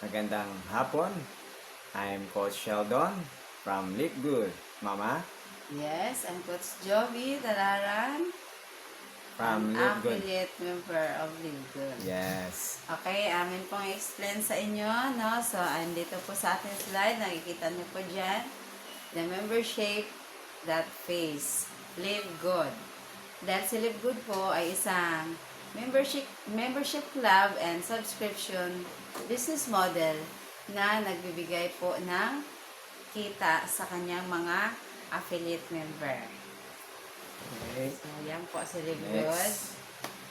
Magandang hapon. I'm Coach Sheldon from Live Good. Mama, Yes, I'm Coach Jovi Dalaran, an from Live Good. affiliate member of Lincoln. Yes. Okay, amin pong explain sa inyo, no? So, andito po sa ating slide, nakikita niyo po dyan, the membership that pays Live Good. Dahil si Live Good po ay isang membership club and subscription business model na nagbibigay po ng kita sa kanyang mga affiliate member. Okay. So, yan po si Live Good. Next.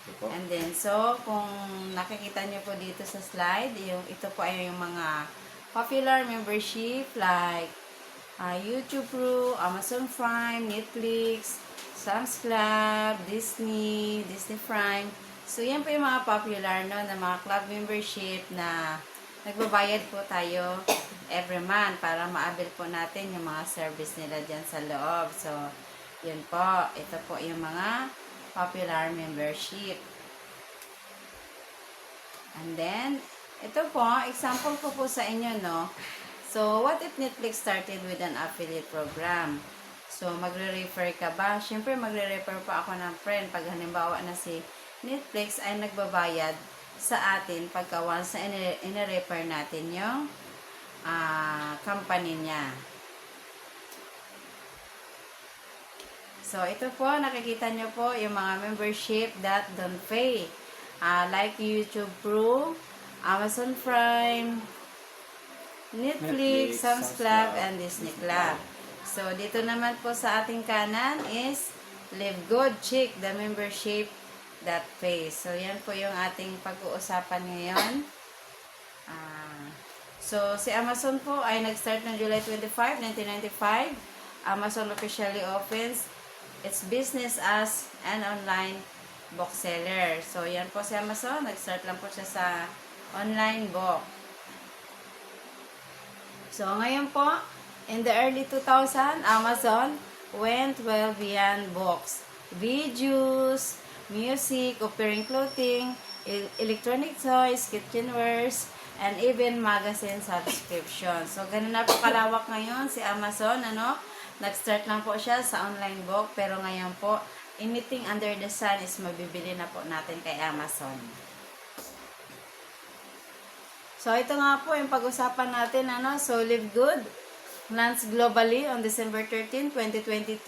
Ito po. And then, so, kung nakikita nyo po dito sa slide, ito po ay yung mga popular membership like YouTube Pro, Amazon Prime, Netflix, Sam's Club, Disney Prime. So, yan po yung mga popular no, na mga club membership na nagbabayad po tayo every month para maabil po natin yung mga service nila dyan sa loob. So, yun po. Ito po yung mga popular membership. And then, ito po, example ko po sa inyo, no? So, what if Netflix started with an affiliate program? So, magre-refer ka ba? Siyempre, magre-refer pa ako ng friend pag halimbawa na si Netflix ay nagbabayad sa atin pagka once na ine-refer natin yung company niya. So, ito po, nakikita nyo po yung mga membership that don't pay. Like YouTube Pro, Amazon Prime, Netflix, Sam's Club, and Disney Club. So, dito naman po sa ating kanan is Live Good Chick, the membership that pays. So, yan po yung ating pag-uusapan ngayon. So, si Amazon po ay nag-start ng July 25, 1995. Amazon officially opens its business as an online bookseller. So, yan po si Amazon. Nag-start lang po siya sa online book. So, ngayon po, in the early 2000, Amazon went well beyond books. Videos, music, appearing clothing, electronic toys, kitchenwares, and even magazine subscription. So, ganun na po kalawak ngayon si Amazon, ano? Nag-start lang po siya sa online book, pero ngayon po, anything under the sun is mabibili na po natin kay Amazon. So, ito nga po yung pag-usapan natin, ano? So, Live Good launched globally on December 13, 2022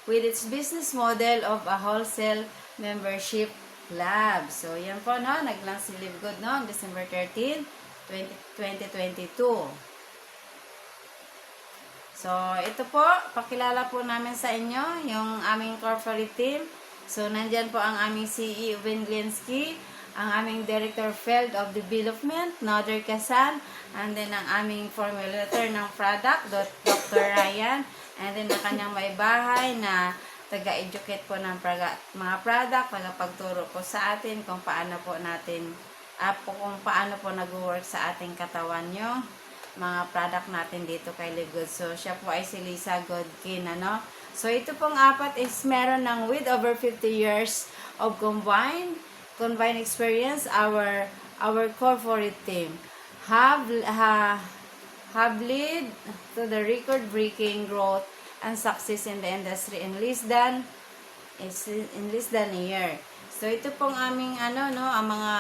with its business model of a wholesale membership club. So, yan po, no? Nag-launch si Live Good, no? On December 13, 2022. So, ito po, pakilala po namin sa inyo yung aming corporate team. So, nandyan po ang aming CEO, Ben Glinsky, ang aming Director Field of Development, Nader Kasan, and then ang aming formulator ng product, Dr. Ryan, and then ang kanyang may bahay na taga-educate po ng mga product, tagapagturo po sa atin kung paano po natin, kung paano po nag-work sa ating katawan nyo, mga product natin dito kay Live Good. So, siya po ay si Lisa Godkin, ano? So, ito pong apat is meron ng with over 50 years of combined experience. Our corporate team have lead to the record-breaking growth and success in the industry in less than a year. So, ito pong aming ang mga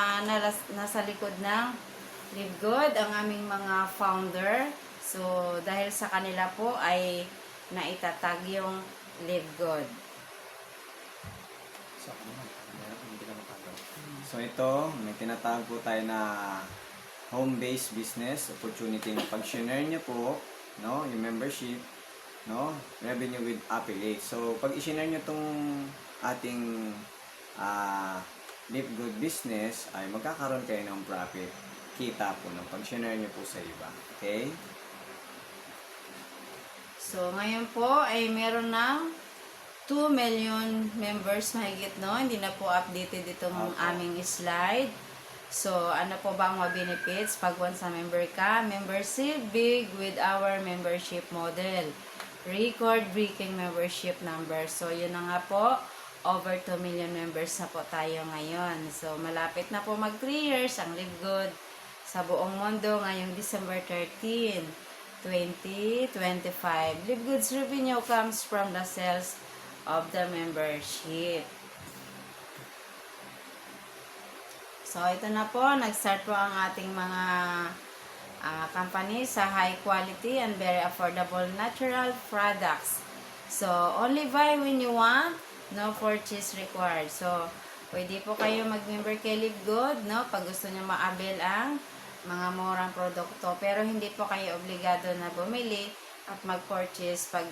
nasa likod ng Live Good, ang aming mga founder. So, dahil sa kanila po ay naitatag yung Live Good. So, ito, may tinatawag po tayo na home-based business opportunity. Pag-share nyo po, no, yung membership, no, revenue with affiliate. So, pag i-share nyo itong ating Live Good business, ay magkakaroon kayo ng profit. Kita po ng pag-share nyo po sa iba. Okay? So, ngayon po ay meron ng 2 million members mahigit, no? Hindi na po updated itong aming slide. So, ano po ba ang mga benefits pag once na member ka? Membership big with our membership model. Record-breaking membership number. So, yun na nga po. Over 2 million members na po tayo ngayon. So, malapit na po mag 3 years ang Live Good. sa buong mundo ngayong December 13, 2025. Live Goods revenue comes from the sales of the membership. So, ito na po. Nag-start po ang ating mga company sa high quality and very affordable natural products. So, only buy when you want, no purchase required. So, pwede po kayo mag-member kay Live Good, no? Pag gusto nyo ma-avail ang mga murang produkto. Pero hindi po kayo obligado na bumili at mag-purchase pag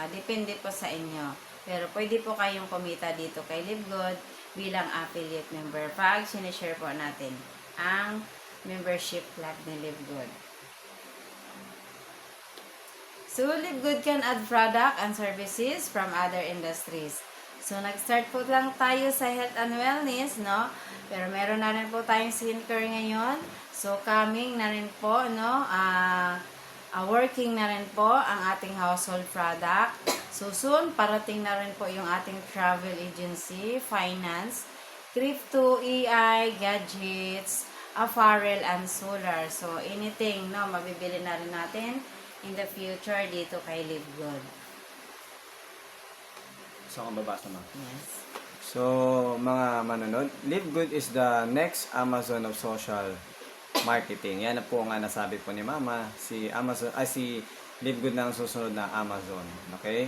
depende po sa inyo. Pero pwede po kayong kumita dito kay Live Good bilang affiliate member pag sinishare po natin ang membership club ni Live Good. So, Live Good can add product and services from other industries. So, nag-start po lang tayo sa health and wellness, no? Pero meron na rin po tayong skincare ngayon. So, coming na rin po, no? Working na rin po ang ating household product. So, soon, parating na rin po yung ating travel agency, finance, crypto, AI, gadgets, apparel, and solar. So, anything, no? Mabibili na rin natin in the future dito kay Live Good. So, kung babasa mo. Yes. So, mga manonood, Live Good is the next Amazon of social marketing. Yan na po nga nasabi po ni Mama, si Live Good na ang susunod na Amazon. Okay?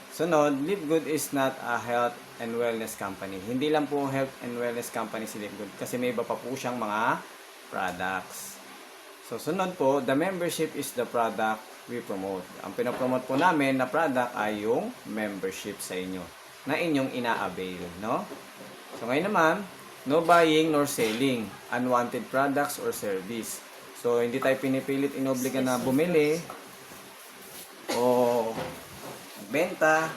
Sunod, Live Good is not a health and wellness company. Hindi lang po health and wellness company si Live Good kasi may iba pa po siyang mga products. So, sunod po, the membership is the product we promote. Ang pinopromote po namin na product ay yung membership sa inyo na inyong ina-avail, no? So, ngayon naman, no buying nor selling unwanted products or service. So, hindi tayo pinipilit, inobliga na bumili o benta.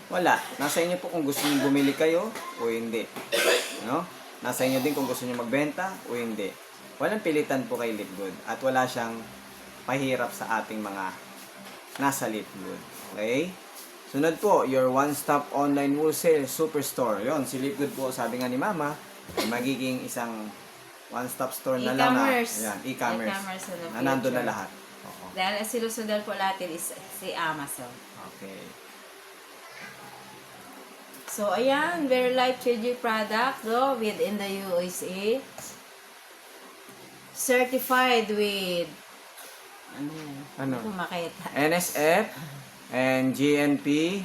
Wala. Nasa inyo po kung gusto niyo bumili kayo o hindi. No? Nasa inyo din kung gusto niyo magbenta o hindi. Walang pilitan po kay Live Good at wala siyang pahirap sa ating mga nasa Live Good. Okay? Sunod po, your one-stop online wholesale superstore. Yon, si Live Good po, sabi nga ni Mama, ay magiging isang one-stop store na lang na. Ayan, e-commerce. Na nandun na lahat. Oo. Dahil sinusundan po natin is si Amazon. Okay. So, ayan, very life-changing product, no, within the USA. Certified with Ano? Kung makita. NSF and GNP,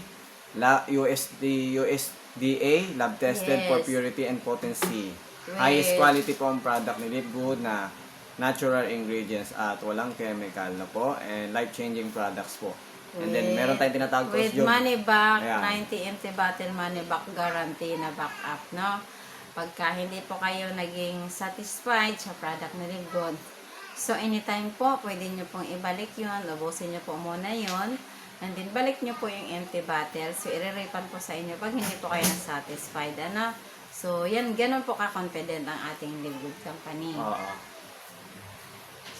USDA, lab tested for Yes. purity and potency. With- Highest quality po ang product ni Live Good na natural ingredients at walang chemical na po and life-changing products po. And then meron tayong tinatawag po With job. money back, Ayan. 90 empty bottle money back guarantee na backup, no? Pagka hindi po kayo naging satisfied sa product ni Live Good, so anytime po, pwede nyo pong ibalik yun, ubusin nyo po muna yun, and then balik nyo po yung empty bottle, so i-refund po sa inyo pag hindi po kayo satisfied, ano? So, yan, ganun po ka-confident ang ating Live Good company. Oo.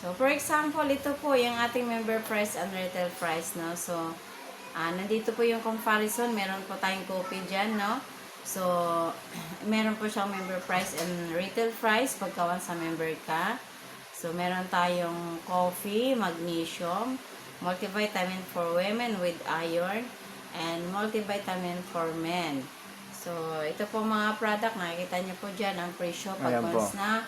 So, for example, ito po yung ating member price and retail price, no? So, nandito po yung comparison. Meron po tayong copy dyan, no? So, meron po siyang member price and retail price pagka once sa member ka. So, meron tayong coffee, magnesium, multivitamin for women with iron, and multivitamin for men. So, ito po mga product. Nakikita nyo po dyan ang presyo pag Ayan po. once na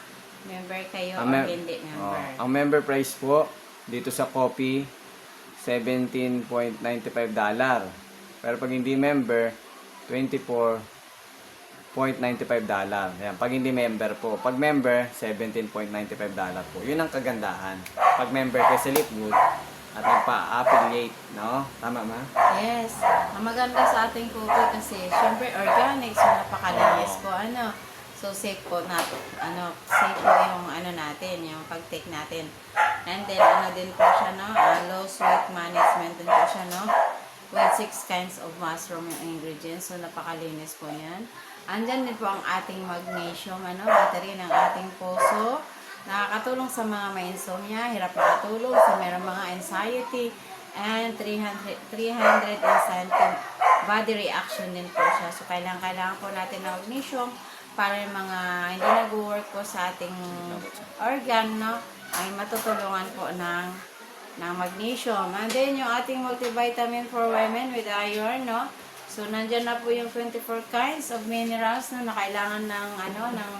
member kayo Ang or mem- hindi member. ang member price po dito sa coffee $17.95. Pero pag hindi member, $24.95. Ayan, pag hindi member po. Pag member, $17.95 po. Yun ang kagandahan. Pag member kayo sa Live Good at nagpa-affiliate, no? Tama ma? Yes. Ang maganda sa ating coffee kasi, syempre, organic. So, napakalinis po. So, safe po safe po yung natin, yung pag-take natin. And then, din po siya, no? Low sweet management din po siya, no? With 6 kinds of mushroom yung ingredients. So, napakalinis po yan. Andyan din po ang ating magnesium, battery ng ating puso. Nakakatulong sa mga may insomnia, hirap makatulog, sa mayroong mga anxiety, and 300 instant body reaction din po siya. So, kailangan po natin ng magnesium para yung mga hindi nag-work po sa ating organ, no, ay matutulungan po ng magnesium. And then yung ating multivitamin for women with iron, no. So nandiyan na po yung 24 kinds of minerals na kailangan ng ng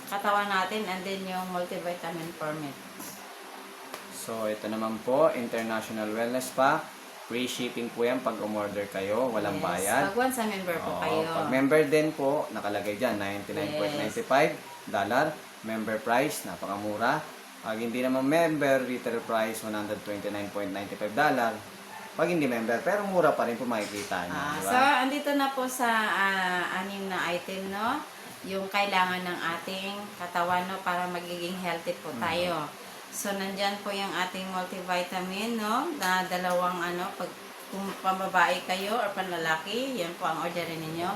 katawan natin, and then yung multivitamin for men. So, ito naman po, International Wellness Pack. Free shipping po yan pag umorder kayo, walang bayad. Pag once a member po Oo, kayo. pag member din po, nakalagay dyan, $99.95. Member price, napakamura. Pag hindi naman member, retail price, $129.95. Pag hindi member, pero mura pa rin po makikita nyo. Diba? So, andito na po sa anim na item, no? Yung kailangan ng ating katawan, no? Para magiging healthy po tayo. So, nandyan po yung ating multivitamin, no? Na dalawang, pag kung pambabae kayo or panlalaki, yan po ang orderin ninyo.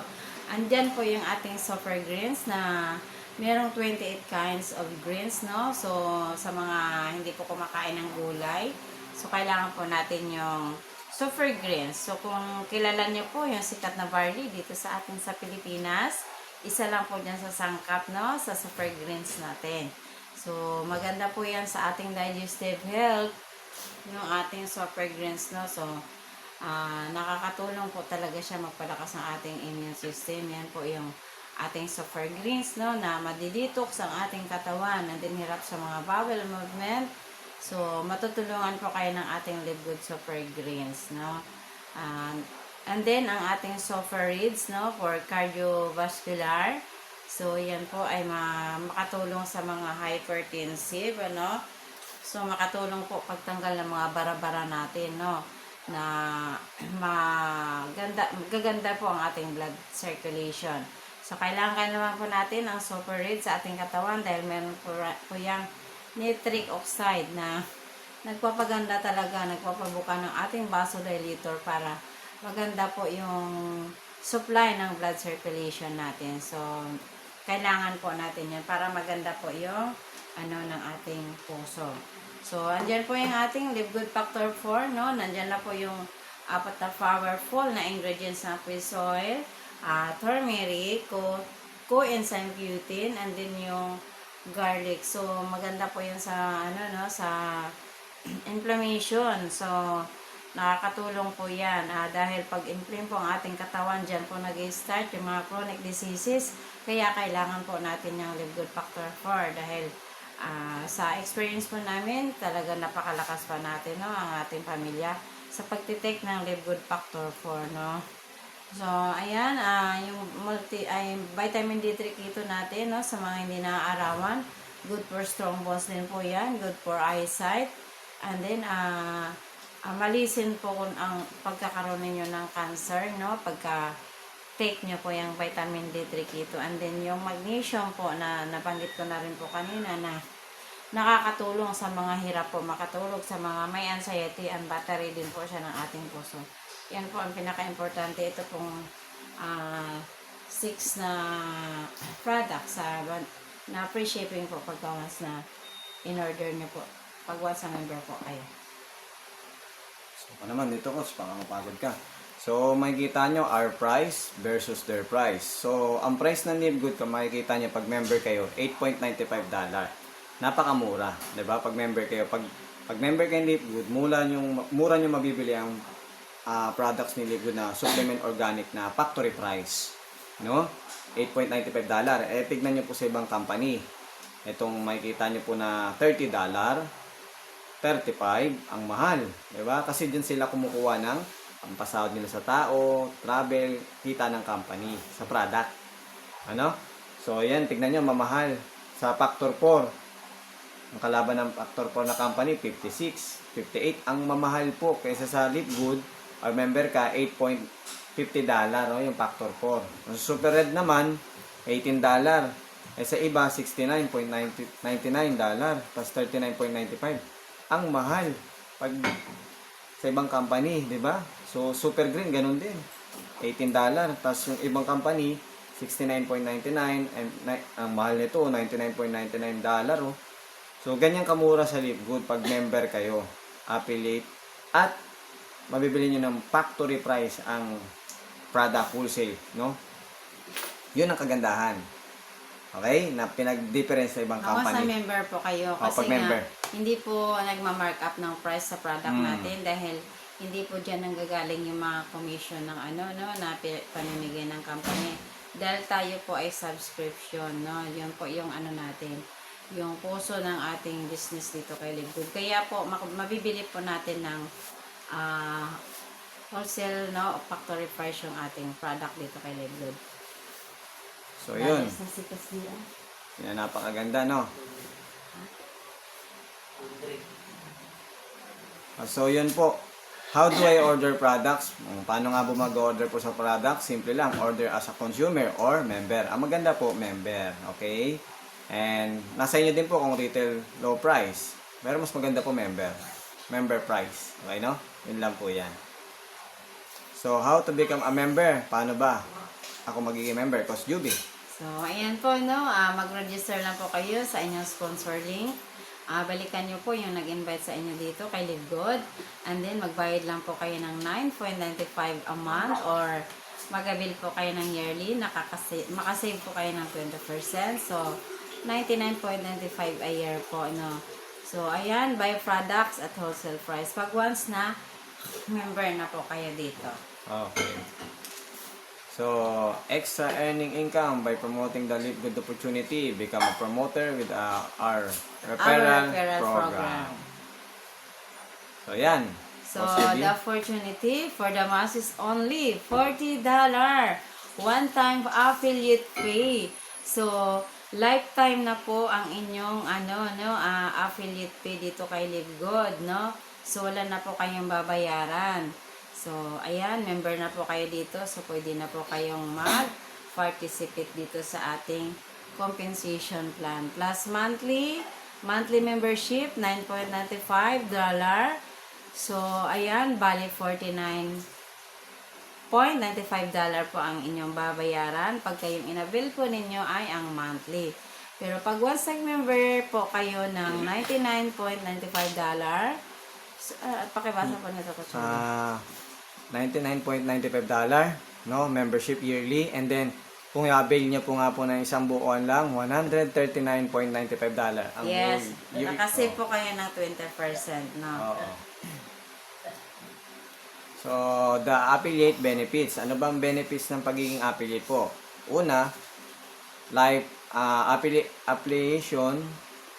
Andyan po yung ating super greens na merong 28 kinds of greens, no? So, sa mga hindi po kumakain ng gulay, so, kailangan po natin yung super greens. So, kung kilala niyo po yung sikat na barley dito sa atin sa Pilipinas, isa lang po dyan sa sangkap, no? Sa super greens natin. So, maganda po yan sa ating digestive health, yung ating super greens, no? So, nakakatulong po talaga siya magpalakas ng ating immune system. Yan po yung ating super greens, no? Na madidetox ang ating katawan, na dinhirap sa mga bowel movement. So, matutulungan po kayo ng ating Live Good Super Greens, no? And then, ang ating Super Reeds, no? For cardiovascular. So, yan po ay makatulong sa mga hypertensive, ano? So, makatulong po pagtanggal ng mga bara-bara natin, no? Na gaganda po ang ating blood circulation. So, kailangan naman po natin ang Super Reeds sa ating katawan dahil meron po yung nitric oxide na nagpapaganda talaga, nagpapabuka ng ating vasodilator para maganda po yung supply ng blood circulation natin. So, kailangan po natin yan para maganda po yung ng ating puso. So, andyan po yung ating Live Good Factor 4, no? Nandyan na po yung apat na powerful na ingredients ng fish oil, turmeric, coenzyme Q10, and then yung garlic. So, maganda po yun sa, sa inflammation. So, nakakatulong po yan. Dahil pag inflame po ang ating katawan, dyan po nag-start yung mga chronic diseases. Kaya kailangan po natin yung Live Good Factor 4. Dahil sa experience po namin, talaga napakalakas pa natin, no, ang ating pamilya sa pagtitake ng Live Good Factor 4, no. So, ayan, yung vitamin D3 keto natin, no, sa mga hindi naaarawan. Good for strong bones din po yan. Good for eyesight. And then, malisin po kung ang pagkakaroon ninyo ng cancer, no, pagka-take nyo po yung vitamin D3 keto. And then, yung magnesium po na nabanggit ko na rin po kanina na nakakatulong sa mga hirap po makatulog, sa mga may anxiety, and battery din po siya ng ating puso. Yan po ang pinaka-importante. Ito pong 6 na products na free shipping po pagka once na in-order nyo po. Pag once na member po kayo. So, naman dito ko, baka mapagod ka. So, makikita nyo our price versus their price. So, ang price ng Live Good, kung makikita nyo pag member kayo, $8.95. Napakamura, 'di ba? Pag member kayo, pag member kayo ng Live Good, mura nyo mabibili ang products ni Live Good na supplement organic na factory price, no? $8.95. Tignan nyo po sa ibang company. Itong makikita nyo po na $30, $35, ang mahal, 'di ba? Kasi diyan sila kumukuha ng pampasahod nila sa tao, travel, kita ng company sa product. Ano? So, yan, tignan nyo, mamahal. Sa Factor 4, ang kalaban ng Factor 4 na company, 56, 58. Ang mamahal po kaysa sa Live Good, or member ka, $8.50, no, yung Factor 4. Ang Super Red naman, $18. Sa iba, $69.99, plus $39.95. Ang mahal pag sa ibang company, di ba? So, Super Green, ganun din. $18. Tapos yung ibang company, $69.99. And ang mahal nito, $99.99. Oh. So, ganyan kamura sa Live Good pag member kayo, affiliate, at mabibili nyo ng factory price ang product wholesale, no? Yun ang kagandahan. Okay? Na pinag-difference sa ibang Ako sa company. member po kayo O, kasi pag member. nga hindi po nagma-markup ng price sa product Mm. natin dahil hindi po diyan nanggagaling yung mga commission ng na pamimigay ng company. Dahil tayo po ay subscription, no? Yun po yung natin, yung puso ng ating business dito kay Livegood. Kaya po mabibili po natin ng ah, wholesale, no, factory price yung ating product dito kay Livegood. So, yun. Sa sikas nila. Yan, napakaganda, no? So, yun po. How do I order products? Paano nga po mag-order po sa products? Simple lang, order as a consumer or member. Ang maganda po, member. Okay? And nasa inyo din po kung retail low price. Pero mas maganda po member. Member price. Okay, no? Yun lang po yan. So, how to become a member? Paano ba ako magiging member? Coach Juby. So, ayan po, no, mag-register lang po kayo sa inyong sponsor link. Balikan nyo po yung nag-invite sa inyo dito kay Livegood. And then, magbayad lang po kayo ng 9.95 a month or magabil po kayo ng yearly. Makasave po kayo ng 20%. So, 99.95 a year po, no. So, ayan, buy products at wholesale price. Pag once na, member na po kayo dito. Okay. So, extra earning income by promoting the Livegood opportunity. Become a promoter with our referral program. So, yan. So, Coach Juby. the opportunity for the masses only, $40. One-time affiliate pay. So, lifetime na po ang inyong affiliate pay dito kay Livegood, no? So, wala na po kayong babayaran. So, ayan, member na po kayo dito. So, pwede na po kayong mag-participate dito sa ating compensation plan. Plus monthly membership, $9.95. So, ayan, bali $49.95 po ang inyong babayaran pag kayong inabil po ninyo ay ang monthly. Pero pag once member po kayo ng $99.95, pakibasa po nito ko. $99.95, no? Membership yearly. And then, kung i-avail nyo po nga po ng isang buwan lang, $139.95. Ang Yes, year- nakasave po kayo ng 20%, no? Oo. So, the affiliate benefits. Ano bang benefits ng pagiging affiliate po? Una, affiliation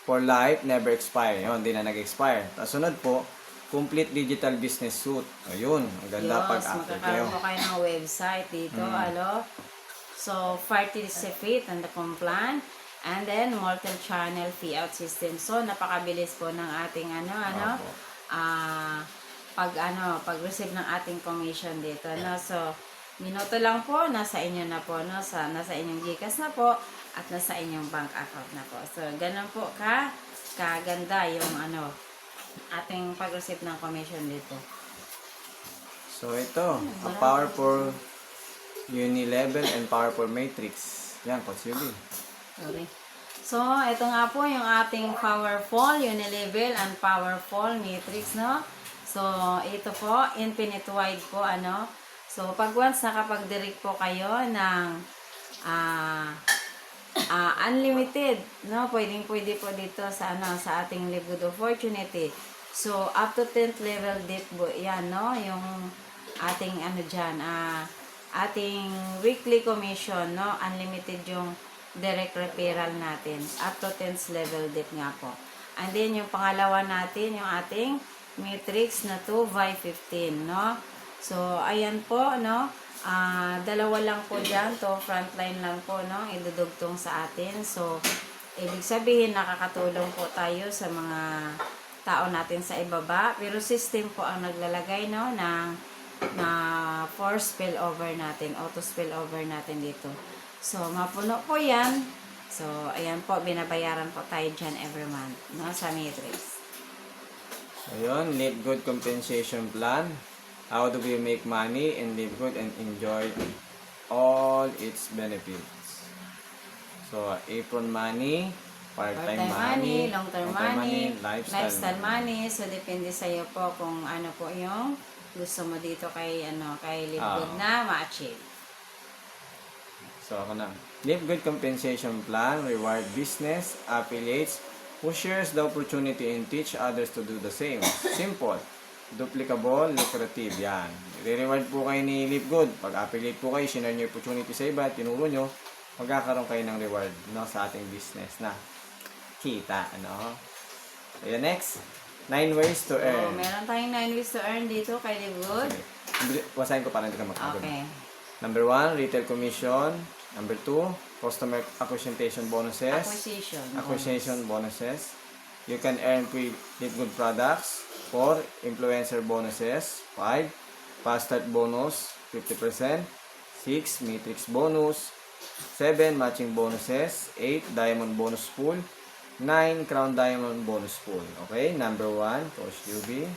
for life never expire. Yun, hindi na nag-expire. Sunod po, complete digital business suite. Ayun, ang ganda pag affiliate kayo. Magkakaroon po kayo ng website dito, So, participate in the plan. And then, multi-channel payout system. So, napakabilis po ng ating Opo. pag-receive ng ating commission dito, no? So, minuto lang po, nasa inyo na po, no? Nasa inyong GCash na po, at nasa inyong bank account na po. So, ganun po kaganda yung ating pag-receive ng commission dito. So, ito, a powerful unilevel and powerful matrix. Yan, Coach Yubi. Sorry. So, ito nga po yung ating powerful unilevel and powerful matrix, no? So, ito po, infinite wide po, So, pag once nakapag-direct po kayo ng unlimited, no? Pwede po dito sa ating Livegood opportunity. So, up to 10th level dip po, yan, no? Yung ating ating weekly commission, no? Unlimited yung direct referral natin. Up to 10th level dip nga po. And then, yung pangalawa natin, yung ating matrix na 2 by 15, no? So, ayan po, no? Dalawa lang po dyan. To frontline lang po, no? Idudugtong sa atin. So, ibig sabihin, nakakatulong po tayo sa mga tao natin sa ibaba. Pero system po ang naglalagay, no? Na force spillover natin, auto spillover natin dito. So, mapuno po yan. So, ayan po, binabayaran po tayo dyan every month, no? Sa matrix. Ayun, Livegood compensation plan. How do we make money in Livegood and enjoy all its benefits? So, apron money, part-time money, long-term money, lifestyle money. So, depende sa iyo po kung ano po yung gusto mo dito kay Livegood na ma-achieve. So, ako na. Live Good Compensation Plan, Reward Business, Affiliates, who shares the opportunity and teach others to do the same. Simple, duplicable, lucrative. Yan. I-reward po kayo ni Live Good. Pag affiliate po kayo, sinare nyo yung opportunity sa iba, tinuro nyo, magkakaroon kayo ng reward, no, sa ating business na kita. Ano? So, yan, next. 9 ways to So, earn. meron tayong 9 ways to earn dito kay Live Good. Sige. Basahin ko para hindi ka magkagulo. Okay. Number 1, retail commission. Number 2, customer acquisition bonuses. Acquisition bonuses. You can earn free Live Good products. 4, influencer bonuses. 5, fast start bonus 50%. 6, matrix bonus. 7, matching bonuses. 8, diamond bonus pool. 9, crown diamond bonus pool. Okay, number 1, Coach Yubi.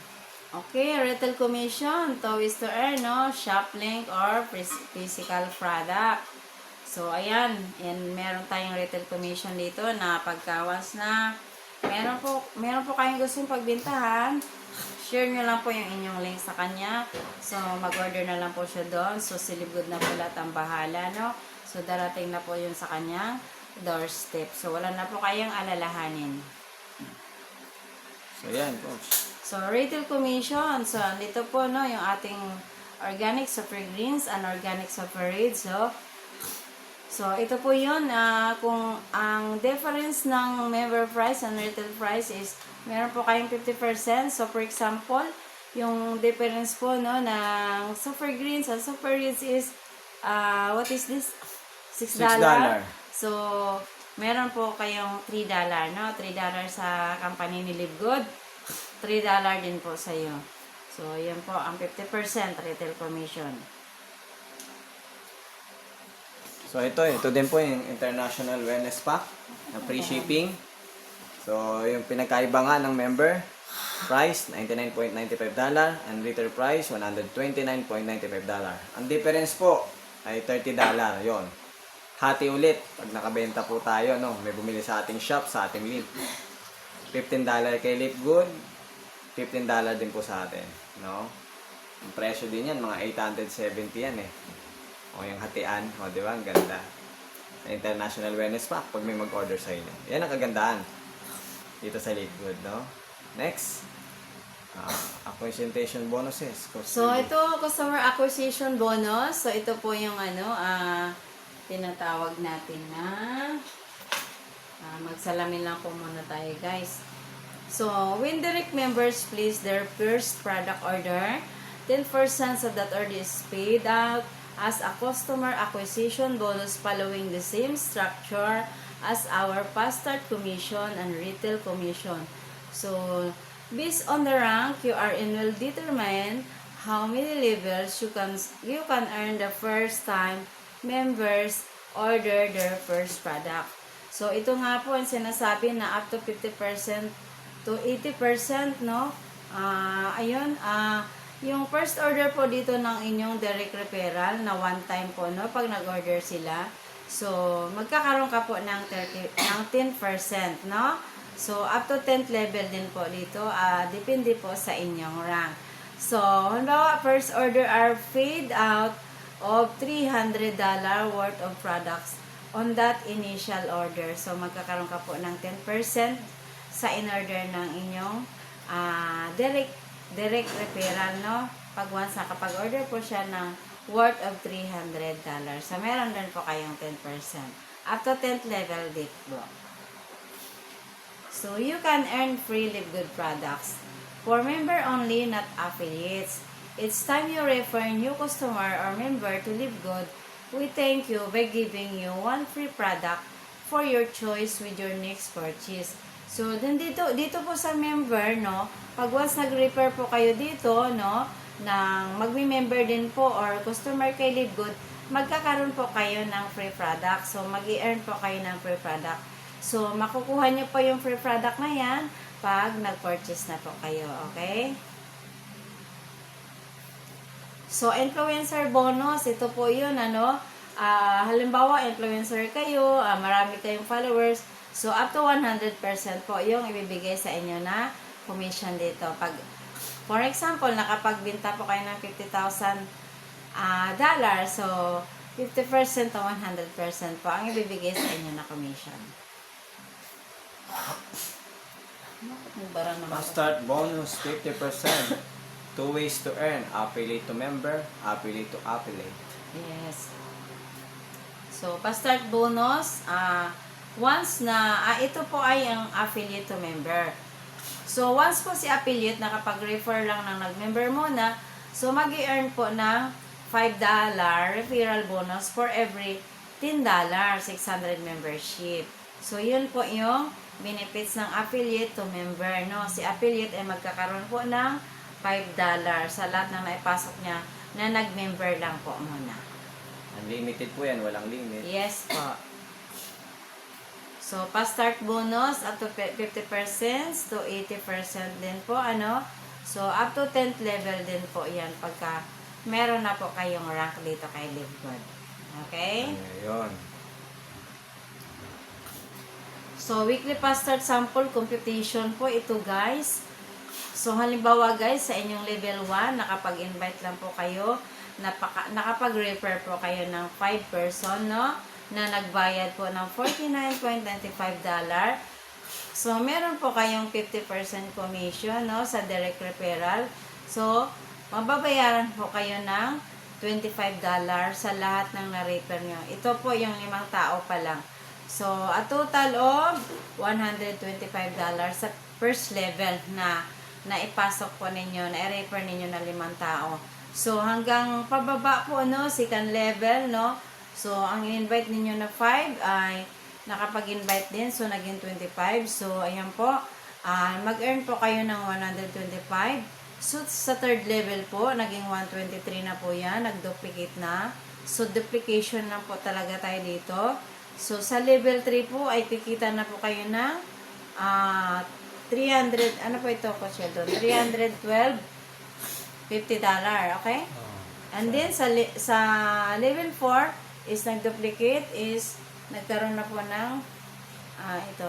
Okay, retail commission, 2 ways to earn, no? Shop link or physical product. So, ayan, meron tayong retail commission dito na pagka once na meron po kayong gustong pagbintahan, share nyo lang po yung inyong link sa kanya. So, mag-order na lang po siya doon. So, si Live Good na po lahat ang bahala, no? So, darating na po yun sa kanyang doorstep. So, wala na po kayong alalahanin. So, yan, Coach. So, retail commission. So, dito po, no, yung ating organic super greens and organic super red. So, ito po yun. Kung ang difference ng member price and retail price is, meron po kayong 50%. So, for example, yung difference po, no, ng super greens and super reds is, what is this? $6. So, meron po kayong $3, no? $3 sa company ni Live Good. $3 din po sa iyo. So, yan po ang 50% retail commission. So, ito din po yung International Wellness Pack na free shipping. So, yung pinagkaiba nga ng member price, $99.95 and retail price, $129.95. Ang difference po ay $30. Yon. Hati ulit pag nakabenta po tayo, no? May bumili sa ating shop, sa ating link. $15 kay Live Good, $15 din po sa atin, no? Ang presyo din yan, mga 870 yan eh. O yung hatian, o di ba? Ang ganda. Sa International Wellness Pack, pag may mag-order sa inyo. Yan ang kagandahan dito sa Live Good, no? Next, acquisition bonuses. So, ito, customer acquisition bonus. So, ito po yung tinatawag natin na magsalamin lang po muna tayo, guys. So, when direct members place their first product order, 10% of that order is paid out as a customer acquisition bonus following the same structure as our fast start commission and retail commission. So, based on the rank you are in will determine how many levels you can earn the first time members order their first product. So, ito nga po ang sinasabi na up to 50% to 80%, no? Yung first order po dito ng inyong direct referral na one time po, no? Pag nag-order sila. So, magkakaroon ka po ng 10%, no? So, up to 10th level din po dito. Depende po sa inyong rank. So, halimbawa, first order are paid out of $300 worth of products on that initial order. So, magkakaroon ka po ng 10% sa in-order ng inyong direct referral, no? Pag once nakapag-order po siya ng worth of $300. So, meron din po kayong 10%. Up to 10th level dito po. So, you can earn free Live Good products. For member only, not affiliates. Each time you refer new customer or member to Live Good, we thank you by giving you one free product for your choice with your next purchase. So, dito po sa member, no, pag once nag-refer po kayo dito, no, ng magme-member din po or customer kay Live Good, magkakaroon po kayo ng free product. So, mag-i-earn po kayo ng free product. So, makukuha nyo po yung free product na yan pag nag-purchase na po kayo, okay? So, influencer bonus, ito po yun, halimbawa, influencer kayo, marami kayong followers, so, up to 100% po yung ibibigay sa inyo na commission dito. Pag, for example, nakapagbinta po kayo ng $50,000, so, 50% to 100% po ang ibibigay sa inyo na commission. Bakit nagbara naman ako? Start bonus 50%. Two ways to earn. Affiliate to member, affiliate to affiliate. Yes. So, pa-start bonus, once na, ito po ay ang affiliate to member. So, once po si affiliate, nakapag-refer lang ng nag-member muna, so mag-i-earn po ng $5 referral bonus for every $10, 600 membership. So, yun po yung benefits ng affiliate to member, no? Si affiliate ay magkakaroon po ng $5 sa lahat ng naipasok niya na nag-member lang po muna. Unlimited po yan, walang limit. Yes po. So, pa-start bonus up to 50% to 80% din po, ano? So, up to 10th level din po yan pagka meron na po kayong rank dito kay Live Good. Okay? Ayun. So, weekly pa-start sample computation po ito, guys. So, halimbawa, guys, sa inyong level 1, nakapag-invite lang po kayo, nakapag-refer po kayo ng 5 person, no? Na nagbayad po ng $49.95. So, meron po kayong 50% commission, no? Sa direct referral. So, mababayaran po kayo ng $25 sa lahat ng na-refer nyo. Ito po yung 5 tao pa lang. So, a total of $125 sa first level na ipasok po ninyo, na i-refer ninyo na 5 tao. So, hanggang pababa po, no, second level, no. So, ang in-invite ninyo na 5 ay nakapag-invite din. So, naging 25. So, ayan po. Mag-earn po kayo ng 125. So, sa third level po, naging 123 na po yan. Nag-duplicate na. So, duplication lang po talaga tayo dito. So, sa level 3 po, ay kikita na po kayo ng 300, ano po ito ko siya doon? $312, $50, okay? And then, sa level 4, is nag-duplicate, is nagkaroon na po ng, ito,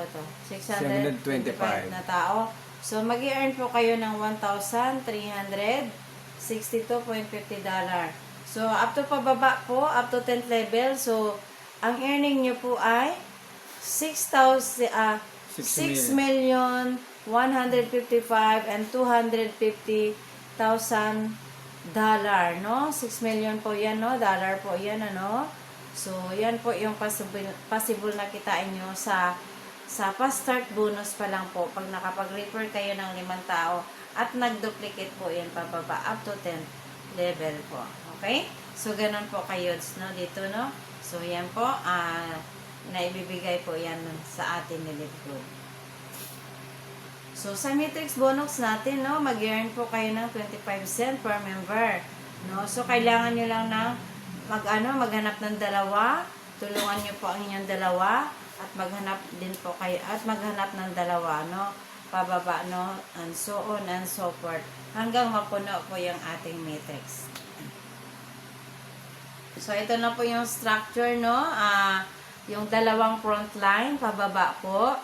625 na tao. So, mag-i-earn po kayo ng $1,362.50. So, up to pababa po, up to 10th level. So, ang earning nyo po ay $6,155,250,000, no? 6 million po yan, no? Dollar po yan, ano? So, yan po yung possible na kitain nyo sa pa-start bonus pa lang po. Pag nakapag-refer kayo ng 5 tao at nag-duplicate po yan pababa up to 10 level po. Okay? So, ganun po kayo, no? Dito, no? So, yan po. Naibibigay po yan sa atin ni Live Good. So, sa matrix bonus natin, no? Mag-earn po kayo ng 25 cents per member. No? So, kailangan nyo lang na maghanap ng dalawa, tulungan niyo po ang inyong dalawa, at maghanap din po kayo, at maghanap ng dalawa, no, pababa, no, and so on and so forth, hanggang mapuno po yung ating matrix. So, ito na po yung structure, no, yung dalawang front line, pababa po.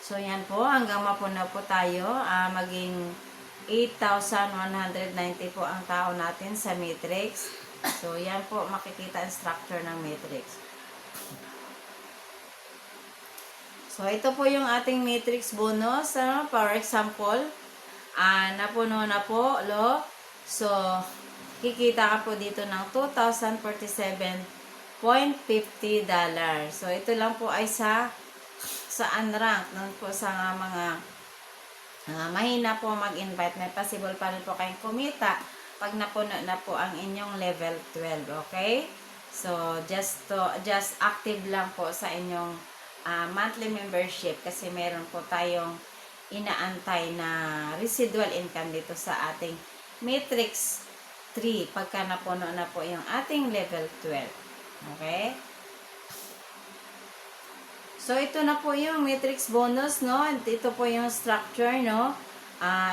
So, yan po, hanggang mapuno po tayo, maging 8,190 po ang tao natin sa matrix. So, yan po, makikita ang structure ng matrix. So, ito po yung ating matrix bonus. For example, napuno na po, lo. So, kikita ka po dito ng $2,047.50. So, ito lang po ay sa unranked. Nun po sa mga mahina po mag-invite. May possible pa rin po kayong kumita pag napuno na po ang inyong level 12, okay? So, just active lang po sa inyong monthly membership kasi meron po tayong inaantay na residual income dito sa ating matrix 3 pagka napuno na po yung ating level 12, okay? So, ito na po yung matrix bonus, no? Ito po yung structure, no?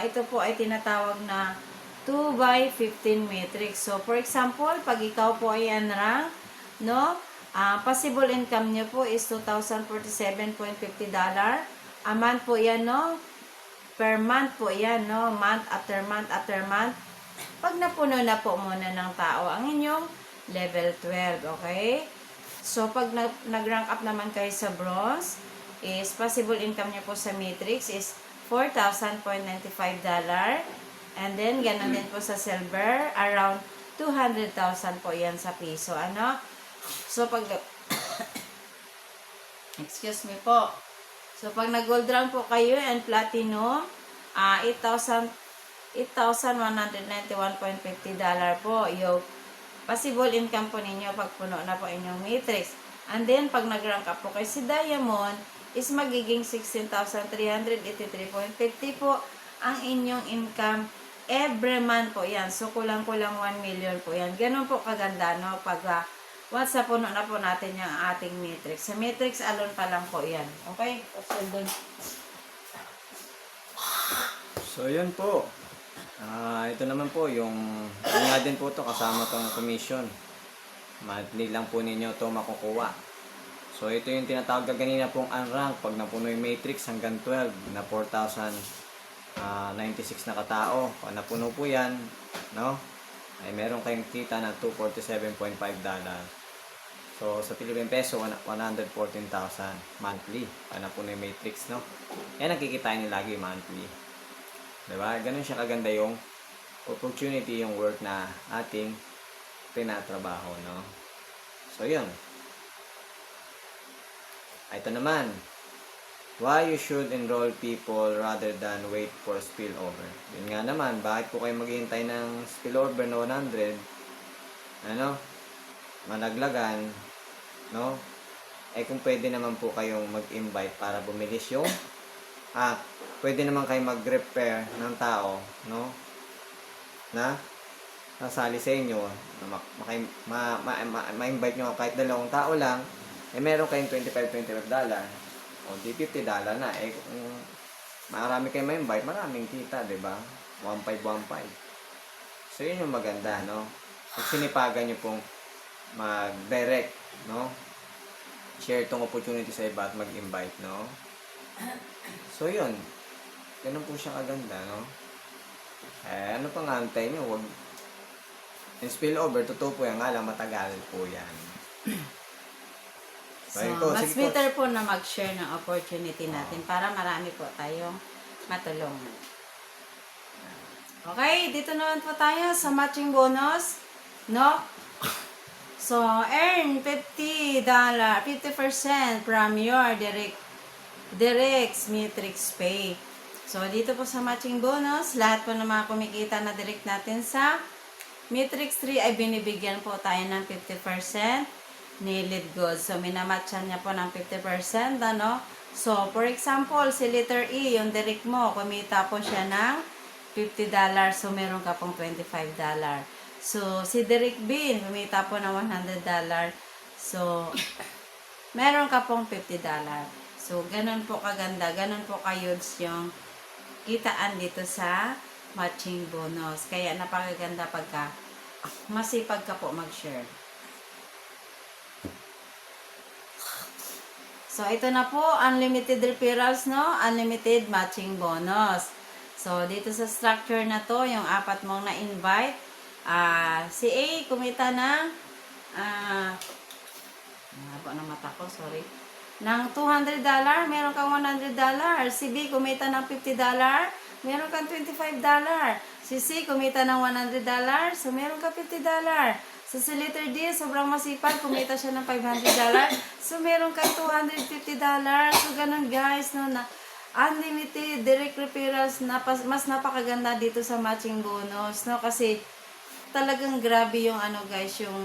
Ito po ay tinatawag na 2x15 matrix. So, for example, pag ikaw po ay unranked, no? Possible income nyo po is $2,047.50. A month po yan, no? Per month po yan, no? Month after month after month. Pag napuno na po muna ng tao ang inyong level 12, okay? So, pag nag-rank up naman kayo sa bronze, is possible income niyo po sa matrix is $4,000.95. And then, ganun din po sa silver, around 200,000 po yan sa piso. Ano? So, pag excuse me po. So, pag nag-gold rank po kayo and platinum, $8,191.50 po yung possible income po ninyo pag puno na po inyong matrix. And then, pag nag-rank up po kayo si diamond, is magiging 16,383.50 po ang inyong income every month po yan. So, kulang-kulang 1 million po yan. Ganun po kaganda, no? Pag once na puno na po natin yung ating matrix. Sa matrix alone pa lang po yan. Okay? So, yun po. Ito naman po, yung nga din po to kasama tong commission. Monthly lang po ninyo to makukuha. So, ito yung tinatawag na ganina pong unrank. Pag napuno yung matrix hanggang 12 na 4,096 na katao. Pag napuno po yan, no? Ay meron kayong kita na $247.5. So, sa Philippine Peso, 114,000 monthly. Pag napuno yung matrix, no? Yan nakikitain nyo lagi monthly. Diba? Ganun siya kaganda yung opportunity, yung work na ating tinatrabaho, no? So, yun. Ito naman. Why you should enroll people rather than wait for spillover. Yun nga naman, bakit po kayo maghihintay ng spillover na 100? Managlagan, no? Eh kung pwede naman po kayong mag-invite para bumilis yung pwede naman kayo mag-repair ng tao, no? Na nasali sa inyo, ma-invite nyo kahit 2 tao lang, eh meron kayong $25 o di $50 na. Eh kung marami kayo ma-invite, maraming kita, diba? 1.5. So yun yung maganda, no? Kung sinipagan nyo pong mag-direct, no? Share tong opportunity sa iba at mag-invite, no? So yun, ganun po siya kaganda, no? Eh, ano pang antay nyo? Huwag yung spillover, totoo po yan, nga lang matagal po yan. So, mas better po na mag-share ng opportunity natin para marami po tayong matulungan. Okay, dito naman po tayo sa matching bonus, no? So, earn $50, 50% from your direct matrix pay. So, dito po sa matching bonus, lahat po ng mga kumikita na direct natin sa matrix 3 ay binibigyan po tayo ng 50% ni lead goods. So, minamatchan niya po ng 50%, ano? So, for example, si letter E, yung direct mo, kumita po siya ng $50. So, meron ka pong $25. So, si direct B, kumita po ng $100. So, meron ka pong $50. So, ganun po kaganda, ganun po kayuds yung kitaan dito sa matching bonus. Kaya napakaganda pagka masipag ka po mag-share. So, ito na po, unlimited referrals, no? Unlimited matching bonus. So, dito sa structure na to, yung 4 mong na-invite, si A, kumita ng, haba ng mata ko, sorry, ng $200, meron kang $100. Si B, kumita ng $50, meron kang $25. Si C, kumita ng $100, so meron ka $50. So, si letter D, sobrang masipag, kumita siya ng $500. So, meron kang $250. So, ganun guys, no, na unlimited direct referrals, mas napakaganda dito sa matching bonus, no, kasi talagang grabe yung guys, yung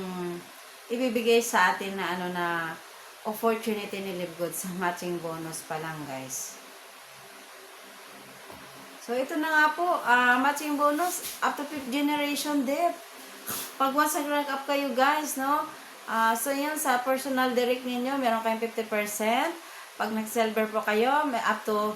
ibibigay sa atin na na opportunity ni Live Good sa matching bonus pa lang guys. So, ito na nga po, matching bonus up to 5th generation debt. Pag once nag-rank up kayo guys, no? So, yun, sa personal direct ninyo, meron kayong 50%. Pag nag-silver po kayo, may up to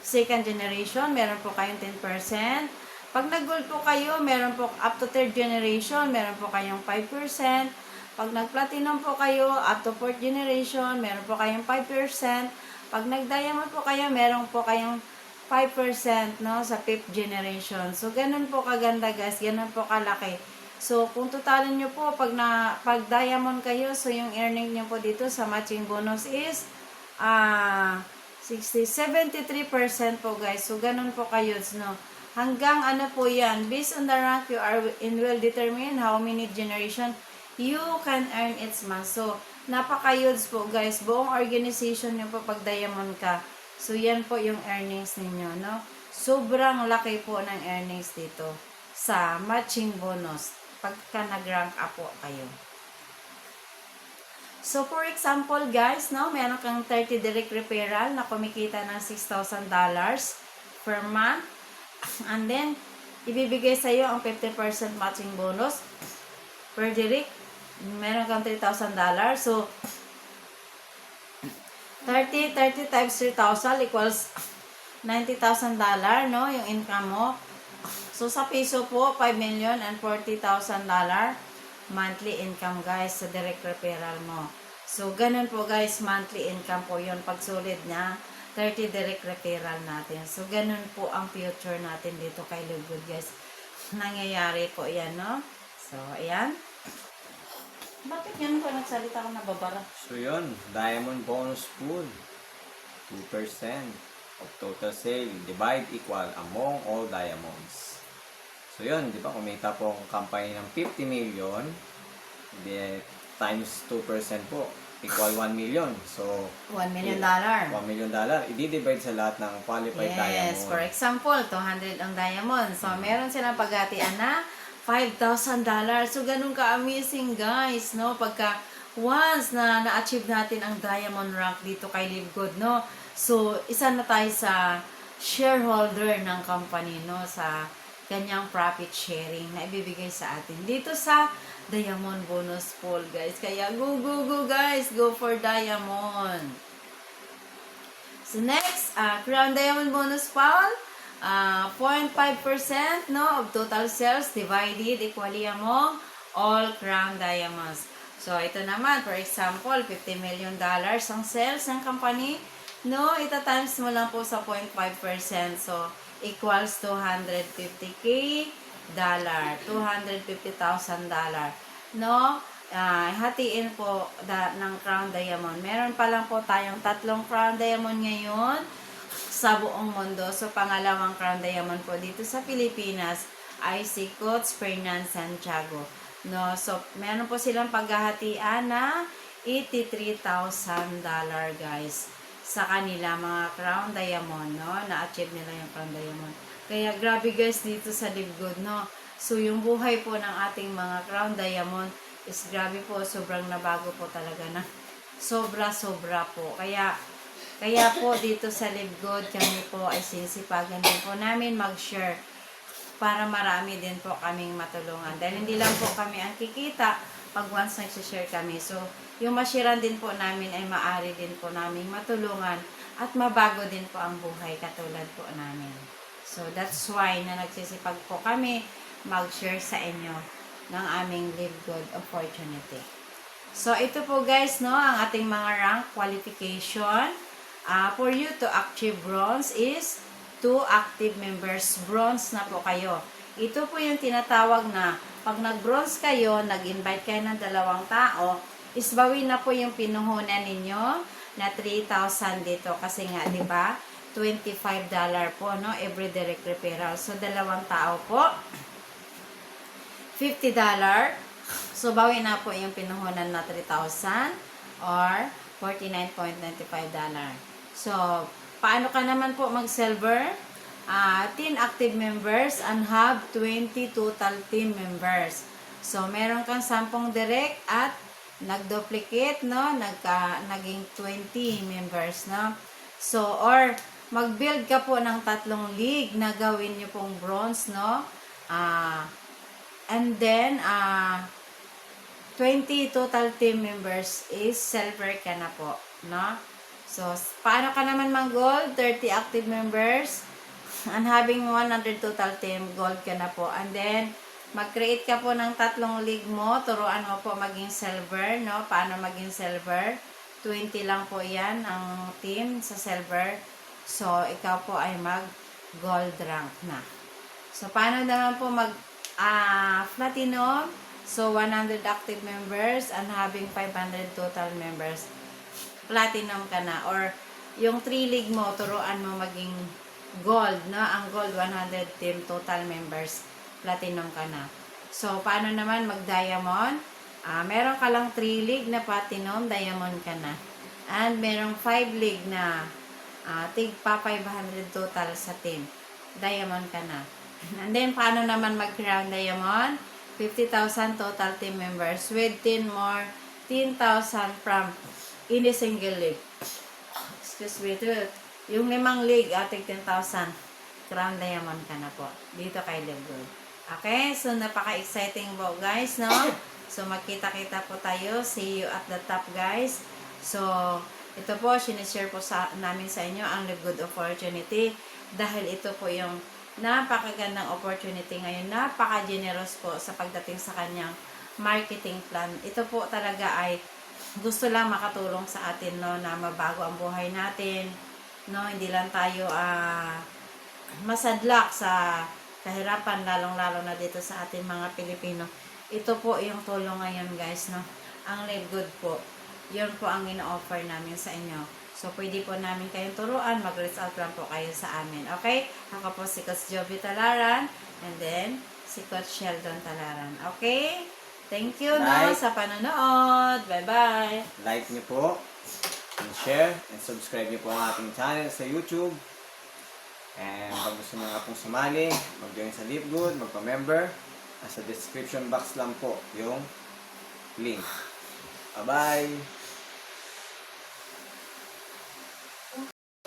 2nd generation, meron po kayong 10%. Pag nag-gold po kayo, meron po up to 3rd generation, meron po kayong 5%. Pag nag-platinum po kayo, up to 4th generation, meron po kayong 5%. Pag nag-diamond po kayo, meron po kayong 5%, no, sa 5th generation. So, ganun po kaganda guys, ganun po kalaki So, kung totalin nyo po, pag diamond kayo, so yung earning nyo po dito sa matching bonus is 73% po guys. So, ganun po kayo, no? Hanggang ano po yan, based on the rank you are in will determine how many generation you can earn each month. So, napaka-huge po guys. Buong organization nyo po pag diamond ka. So, yan po yung earnings ninyo, no? Sobrang laki po ng earnings dito sa matching bonus pagka nag-rank up po kayo. So, for example, guys, no, meron kang 30 direct referral na kumikita ng $6,000 per month. And then, ibibigay sa iyo ang 50% matching bonus per direct. Meron kang $3,000. So, 30 times 3,000 equals $90,000, no, yung income mo. So, sa piso po, $5,040,000 monthly income, guys, sa direct referral mo. So, ganun po, guys, monthly income po yun. Pag solid niya, 30 direct referral natin. So, ganun po ang future natin dito kay Live Good, guys. Nangyayari po yan, no? So, ayan. Bakit yan po nagsalita ko nababara? So yun, diamond bonus pool. 2% of total sale. Divide equal among all diamonds. So yun, di ba, kumita po ang company ng 50 million. Times 2% po. Equal 1 million. So, $1 million. $1 million. I-divide sa lahat ng qualified diamond. Yes, for example, 200 ang diamond. So, meron silang paghatian na $5,000. So, ganun ka-amazing, guys, no? Pagka once na na-achieve natin ang diamond rank dito kay Live Good, no? So, isa na tayo sa shareholder ng company, no? Sa kanyang profit sharing na ibibigay sa atin dito sa diamond bonus pool, guys. Kaya, go, guys. Go for diamond. So, next, Crown Diamond Bonus Pool. 0.5% no, of total sales divided equally among all Crown Diamonds. So, ito naman, for example, $50 million ang sales ng company. No, ita times mo lang po sa 0.5%. So, equals $250K, $250,000. No, hatiin po ng Crown Diamond. Meron pa lang po tayong 3 Crown Diamond ngayon sa buong mundo. So, pangalawang Crown Diamond po dito sa Pilipinas ay si Coach Fernan Santiago. No, so, meron po silang paghahatian na $83,000, guys, sa kanila mga Crown Diamond, no? Na-achieve nila yung Crown Diamond. Kaya, grabe, guys, dito sa Live Good, no? So, yung buhay po ng ating mga Crown Diamond is grabe po, sobrang nabago po talaga na sobra-sobra po. Kaya po dito sa Live Good, kami po ay sinisipagan din po namin mag-share para marami din po kaming matulungan. Dahil hindi lang po kami ang kikita pag once nag-share kami. So, yung mashiran din po namin ay maari din po namin matulungan at mabago din po ang buhay katulad po namin. So, that's why na nagsisipag po kami mag-share sa inyo ng aming Live Good opportunity. So, ito po, guys, no, ang ating mga rank qualification. For you to achieve bronze is 2 active members. Bronze na po kayo. Ito po yung tinatawag na pag nag-bronze kayo, nag-invite kayo ng 2 tao, isbawin na po yung pinuhunan ninyo na 3,000 dito. Kasi nga, di ba, $25 po, no, every direct referral. So, 2 tao po, $50. So, bawi na po yung pinuhunan na 3,000 or $49.95. So, paano ka naman po mag-silver? 10 active members and have 20 total team members. So, meron kang 10 direct at nag-duplicate, no? Naging 20 members, no? So, or mag-build ka po ng 3 league na gawin nyo pong bronze, no? And then, 20 total team members is silver ka na po, no? So, paano ka naman mag-gold? 30 active members and having 100 total team, gold ka na po. And then, mag-create ka po ng 3 league mo. Turuan mo po maging silver, no? Paano maging silver? 20 lang po yan ang team sa silver. So, ikaw po ay mag-gold rank na. So, paano naman po platinum, so 100 active members and having 500 total members, platinum ka na. Or yung 3 league mo, turuan mo maging gold, no? Ang gold, 100 team total members, platinum ka na. So, paano naman mag-diamond? Meron ka lang 3 league na platinum, diamond ka na. And merong 5 league na tig pa 500 total sa team, diamond ka na. And then, paano naman mag-crown diamond? 50,000 total team members with 10 more, 10,000 from any single league. Excuse me, yung 5 league, tig 10,000, crown diamond ka na po. Dito kay Lebron. Okay, so napaka-exciting po guys, no? So, magkita-kita po tayo. See you at the top, guys. So, ito po, sinishare po namin sa inyo ang Live Good opportunity dahil ito po yung napakagandang opportunity ngayon. Napaka-generous po sa pagdating sa kanyang marketing plan. Ito po talaga ay gusto lang makatulong sa atin, no, na mabago ang buhay natin, no? Hindi lang tayo masadlak sa kahirapan, lalong-lalo na dito sa ating mga Pilipino. Ito po yung tulong ngayon, guys, no? Ang Live Good po. Yun po ang ino-offer namin sa inyo. So, pwede po namin kayong turuan. Mag-reach out lang po kayo sa amin. Okay? Ako po si Coach Joby Talaran. And then, si Coach Sheldon Talaran. Okay? Thank you, no, sa panonood. Bye-bye. Like nyo po, and share, and subscribe nyo po ang ating channel sa YouTube. And pag gusto nyo nga pong sumali, mag-join sa Live Good, magpa-member. Sa description box lang po yung link. Bye-bye!